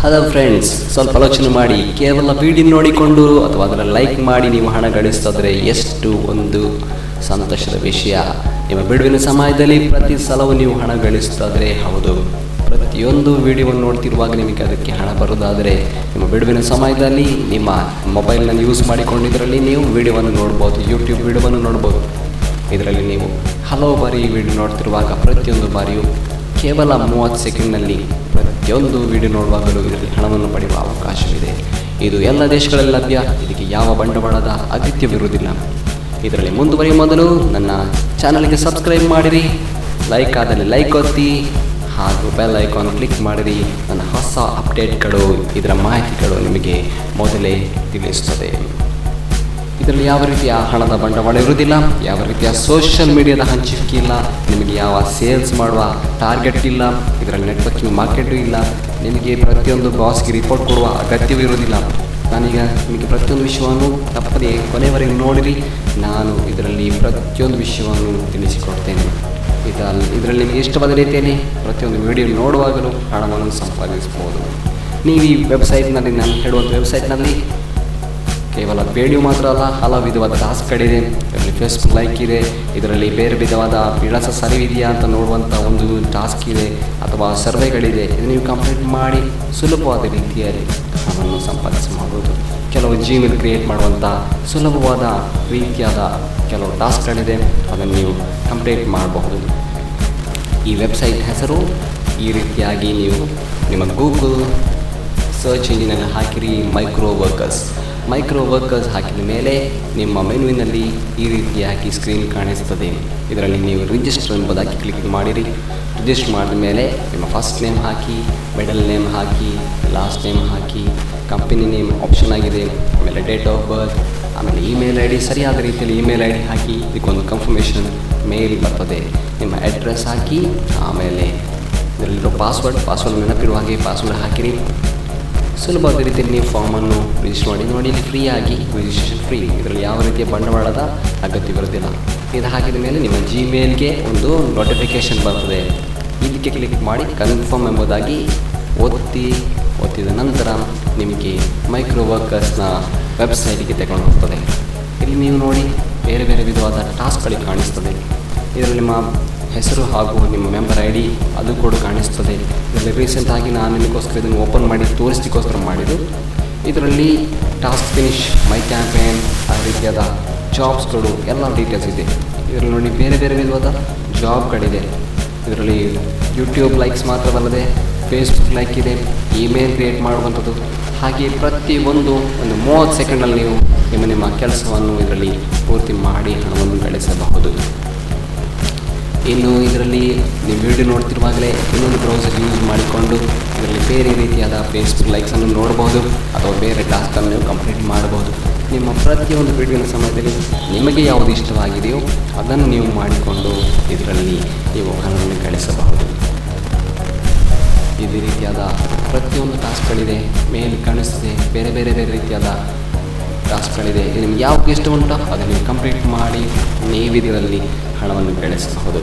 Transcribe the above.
Hello friends, ಸ್ವಲ್ಪ ಆಲೋಚನೆ ಮಾಡಿ. ಕೇವಲ ವಿಡಿಯೋ ನೋಡಿಕೊಂಡು ಅಥವಾ ಅದರ ಲೈಕ್ ಮಾಡಿ ನೀವು ಹಣ ಗಳಿಸ್ತಾದ್ರೆ ಎಷ್ಟು ಒಂದು ಸಂತೋಷದ ವಿಷಯ. ನಿಮ್ಮ ಬಿಡುವಿನ ಸಮಯದಲ್ಲಿ ಪ್ರತಿ ಸಲವೂ ನೀವು ಹಣ ಗಳಿಸ್ತಾದ್ರೆ, ಹೌದು, ಪ್ರತಿಯೊಂದು ವಿಡಿಯೋವನ್ನು ನೋಡ್ತಿರುವಾಗ ನಿಮಗೆ ಅದಕ್ಕೆ ಹಣ ಬರೋದಾದರೆ ನಿಮ್ಮ ಬಿಡುವಿನ ಸಮಯದಲ್ಲಿ ನಿಮ್ಮ ಮೊಬೈಲ್ನಲ್ಲಿ ಯೂಸ್ ಮಾಡಿಕೊಂಡಿದ್ದರಲ್ಲಿ ನೀವು ವಿಡಿಯೋವನ್ನು ನೋಡ್ಬೋದು, ಯೂಟ್ಯೂಬ್ ವಿಡಿಯೋವನ್ನು ನೋಡ್ಬೋದು. ಇದರಲ್ಲಿ ನೀವು ಹಲವು ಬಾರಿ ವಿಡಿಯೋ ನೋಡ್ತಿರುವಾಗ ಪ್ರತಿಯೊಂದು ಬಾರಿಯೂ ಕೇವಲ 30 ಸೆಕೆಂಡ್ನಲ್ಲಿ ಪ್ರತಿಯೊಂದು ವಿಡಿಯೋ ನೋಡುವಾಗಲೂ ಇದರಲ್ಲಿ ಹಣವನ್ನು ಪಡೆಯುವ ಅವಕಾಶವಿದೆ. ಇದು ಎಲ್ಲ ದೇಶಗಳಲ್ಲಿ ಲಭ್ಯ. ಇದಕ್ಕೆ ಯಾವ ಬಂಡವಾಳದ ಅಗತ್ಯವಿರುವುದಿಲ್ಲ. ಇದರಲ್ಲಿ ಮುಂದುವರಿಯುವ ಮೊದಲು ನನ್ನ ಚಾನಲ್ಗೆ ಸಬ್ಸ್ಕ್ರೈಬ್ ಮಾಡಿರಿ, ಲೈಕ್ ಆದಲ್ಲಿ ಲೈಕ್ ಒತ್ತಿ ಹಾಗೂ ಬೆಲ್ ಐಕಾನ್ ಕ್ಲಿಕ್ ಮಾಡಿರಿ. ನನ್ನ ಹೊಸ ಅಪ್ಡೇಟ್ಗಳು, ಇದರ ಮಾಹಿತಿಗಳು ನಿಮಗೆ ಮೊದಲೇ ತಿಳಿಸುತ್ತದೆ. ಇದರಲ್ಲಿ ಯಾವ ರೀತಿಯ ಹಣದ ಬಂಡವಾಳ ಇರುವುದಿಲ್ಲ, ಯಾವ ರೀತಿಯ ಸೋಷಿಯಲ್ ಮೀಡಿಯಾದ ಹಂಚಿಕೆ ಇಲ್ಲ, ನಿಮಗೆ ಯಾವ ಸೇಲ್ಸ್ ಮಾಡುವ ಟಾರ್ಗೆಟ್ ಇಲ್ಲ, ಇದರಲ್ಲಿ ನೆಟ್ವರ್ಕಿಂಗ್ ಮಾರ್ಕೆಟು ಇಲ್ಲ, ನಿಮಗೆ ಪ್ರತಿಯೊಂದು ಬಾಸ್ಗೆ ರಿಪೋರ್ಟ್ ಕೊಡುವ ಅಗತ್ಯವಿರುವುದಿಲ್ಲ. ನಾನೀಗ ನಿಮಗೆ ಪ್ರತಿಯೊಂದು ವಿಷಯವನ್ನು ತಪ್ಪದೆ ಕೊನೆವರೆಗೆ ನೋಡಿರಿ. ನಾನು ಇದರಲ್ಲಿ ಪ್ರತಿಯೊಂದು ವಿಷಯವನ್ನು ತಿಳಿಸಿಕೊಡ್ತೇನೆ. ಇದರಲ್ಲಿ ನಿಮಗೆ ಇಷ್ಟವಾದ ರೀತಿಯಲ್ಲಿ ಪ್ರತಿಯೊಂದು ವಿಡಿಯೋ ನೋಡುವಾಗಲೂ ಹಣವನ್ನು ಸಂಪಾದಿಸಬಹುದು. ನೀವು ಈ ವೆಬ್ಸೈಟ್ನಲ್ಲಿ, ನಾನು ಹೇಳುವಂಥ ವೆಬ್ಸೈಟ್ನಲ್ಲಿ ಕೇವಲ ವಿಡಿಯೋ ಮಾತ್ರ ಅಲ್ಲ, ಹಲವು ವಿಧವಾದ ಟಾಸ್ಕ್ಗಳಿದೆ. ಇದರಲ್ಲಿ ಫೇಸ್ಬುಕ್ ಲೈಕ್ ಇದೆ, ಇದರಲ್ಲಿ ಬೇರೆ ವಿಧವಾದ ವಿಳಾಸ ಸರಿವಿದೆಯಾ ಅಂತ ನೋಡುವಂಥ ಒಂದು ಟಾಸ್ಕ್ ಇದೆ, ಅಥವಾ ಸರ್ವೆಗಳಿದೆ. ಇದು ನೀವು ಕಂಪ್ಲೀಟ್ ಮಾಡಿ ಸುಲಭವಾದ ರೀತಿಯಲ್ಲಿ ಹಣವನ್ನು ಸಂಪಾದಿಸಬಹುದು. ಕೆಲವು ಜಿಮೇಲ್ ಕ್ರಿಯೇಟ್ ಮಾಡುವಂಥ ಸುಲಭವಾದ ರೀತಿಯಾದ ಕೆಲವು ಟಾಸ್ಕ್ಗಳಿದೆ, ಅದನ್ನು ನೀವು ಕಂಪ್ಲೀಟ್ ಮಾಡಬಹುದು. ಈ ವೆಬ್ಸೈಟ್ ಹೆಸರು ಈ ರೀತಿಯಾಗಿ ನೀವು ನಿಮ್ಮ ಗೂಗಲ್ ಸರ್ಚ್ ಇಂಜಿನಲ್ಲಿ ಹಾಕಿರಿ, ಮೈಕ್ರೋ ವರ್ಕರ್ಸ್ ಹಾಕಿದ ಮೇಲೆ ನಿಮ್ಮ ಮೆನುವಿನಲ್ಲಿ ಈ ರೀತಿಯಾಗಿ ಸ್ಕ್ರೀನ್ ಕಾಣಿಸ್ತದೆ. ಇದರಲ್ಲಿ ನೀವು ರಿಜಿಸ್ಟರ್ ಎಂಬುದಾಗಿ ಕ್ಲಿಕ್ ಮಾಡಿರಿ. ರಿಜಿಸ್ಟರ್ ಮಾಡಿದ ಮೇಲೆ ನಿಮ್ಮ ಫಸ್ಟ್ ನೇಮ್ ಹಾಕಿ, ಮಿಡಲ್ ನೇಮ್ ಹಾಕಿ, ಲಾಸ್ಟ್ ನೇಮ್ ಹಾಕಿ, ಕಂಪನಿ ನೇಮ್ ಆಪ್ಷನ್ ಆಗಿದೆ, ಆಮೇಲೆ ಡೇಟ್ ಆಫ್ ಬರ್ತ್, ಆಮೇಲೆ ಇಮೇಲ್ ಐ ಡಿ, ಸರಿಯಾದ ರೀತಿಯಲ್ಲಿ ಇಮೇಲ್ ಐ ಡಿ ಹಾಕಿ, ಇದಕ್ಕೊಂದು ಕನ್ಫರ್ಮೇಷನ್ ಮೇಲ್ ಬರ್ತದೆ. ನಿಮ್ಮ ಅಡ್ರೆಸ್ ಹಾಕಿ, ಆಮೇಲೆ ಇದರಲ್ಲಿರೋ ಪಾಸ್ವರ್ಡ್ ನೆನಪಿರುವ ಹಾಗೆ ಪಾಸ್ವರ್ಡ್ ಹಾಕಿರಿ. ಸುಲಭವಾದ ರೀತಿಯಲ್ಲಿ ನೀವು ಫಾರ್ಮನ್ನು ರಿಜಿಸ್ಟರ್ ನೋಡಿ. ಫ್ರೀಯಾಗಿ ರಿಜಿಸ್ಟ್ರೇಷನ್ ಫ್ರೀ. ಇದರಲ್ಲಿ ಯಾವ ರೀತಿಯ ಬಂಡವಾಳದ ಅಗತ್ಯವಿರುವುದಿಲ್ಲ. ಇದು ಹಾಕಿದ ಮೇಲೆ ನಿಮ್ಮ ಜಿಮೇಲ್ಗೆ ಒಂದು ನೋಟಿಫಿಕೇಷನ್ ಬರ್ತದೆ. ಇದಕ್ಕೆ ಕ್ಲಿಕ್ ಮಾಡಿ ಕನ್ಫರ್ಮ್ ಎಂಬುದಾಗಿ ಒತ್ತಿದ ನಂತರ ನಿಮಗೆ ಮೈಕ್ರೋ ವರ್ಕರ್ಸ್ನ ವೆಬ್ಸೈಟಿಗೆ ತಗೊಂಡು ಹೋಗ್ತದೆ. ಇಲ್ಲಿ ನೀವು ನೋಡಿ ಬೇರೆ ಬೇರೆ ವಿಧವಾದ ಟಾಸ್ಕ್ಗಳಿಗೆ ಕಾಣಿಸ್ತದೆ. ಇದರಲ್ಲಿ ನಿಮ್ಮ ಹೆಸರು ಹಾಗೂ ನಿಮ್ಮ ಮೆಂಬರ್ ಐ ಡಿ ಅದು ಕೂಡ ಕಾಣಿಸ್ತದೆ. ಇದರಲ್ಲಿ ರೀಸೆಂಟಾಗಿ ನಾನು ನಿಮಗೋಸ್ಕರ ಇದನ್ನು ಓಪನ್ ಮಾಡಿ ತೋರಿಸಲಿಕ್ಕೋಸ್ಕರ ಮಾಡಿದ್ದು. ಇದರಲ್ಲಿ ಟಾಸ್ಕ್ ಫಿನಿಶ್, ಮೈ ಕ್ಯಾಂಪೇನ್, ಆ ರೀತಿಯಾದ ಜಾಬ್ಸ್ಗಳು ಎಲ್ಲ ಡೀಟೇಲ್ಸ್ ಇದೆ. ಇದರಲ್ಲಿ ನೋಡಿ ಬೇರೆ ಬೇರೆ ವಿಧವಾದ ಜಾಬ್ಗಳಿದೆ. ಇದರಲ್ಲಿ ಯೂಟ್ಯೂಬ್ ಲೈಕ್ಸ್ ಮಾತ್ರವಲ್ಲದೆ ಫೇಸ್ಬುಕ್ ಲೈಕ್ ಇದೆ, ಇಮೇಲ್ ಕ್ರಿಯೇಟ್ ಮಾಡುವಂಥದ್ದು, ಹಾಗೆ ಪ್ರತಿಯೊಂದು 30 ಸೆಕೆಂಡಲ್ಲಿ ನೀವು ನಿಮ್ಮ ಕೆಲಸವನ್ನು ಇದರಲ್ಲಿ ಪೂರ್ತಿ ಮಾಡಿ ಹಣವನ್ನು ಗಳಿಸಬಹುದು. ಇನ್ನು ಇದರಲ್ಲಿ ನೀವು ವಿಡಿಯೋ ನೋಡ್ತಿರುವಾಗಲೇ ಇನ್ನೊಂದು ಬ್ರೌಸರ್ ಯೂಸ್ ಮಾಡಿಕೊಂಡು ಇದರಲ್ಲಿ ಬೇರೆ ರೀತಿಯಾದ ಫೇಸ್ಬುಕ್ ಲೈಕ್ಸನ್ನು ನೋಡಬಹುದು, ಅಥವಾ ಬೇರೆ ಟಾಸ್ಕನ್ನು ನೀವು ಕಂಪ್ಲೀಟ್ ಮಾಡಬಹುದು. ನಿಮ್ಮ ಪ್ರತಿಯೊಂದು ವಿಡಿಯೋನ ಸಮಯದಲ್ಲಿ ನಿಮಗೆ ಯಾವುದು ಇಷ್ಟವಾಗಿದೆಯೋ ಅದನ್ನು ನೀವು ಮಾಡಿಕೊಂಡು ಇದರಲ್ಲಿ ನೀವು ಹಣವನ್ನು ಗಳಿಸಬಹುದು. ಇದೇ ರೀತಿಯಾದ ಪ್ರತಿಯೊಂದು ಟಾಸ್ಕ್ಗಳಿದೆ, ಮೇಲ್ ಕಾಣಿಸ್ತದೆ, ಬೇರೆ ಬೇರೆ ರೀತಿಯಾದ ಟಾಸ್ಕ್ಗಳಿದೆ. ನಿಮ್ಗೆ ಯಾವುದು ಇಷ್ಟ ಉಂಟೋ ಅದನ್ನು ನೀವು ಕಂಪ್ಲೀಟ್ ಮಾಡಿ ನೀವು ಇದರಲ್ಲಿ ಹಣವನ್ನು ಗಳಿಸಬಹುದು.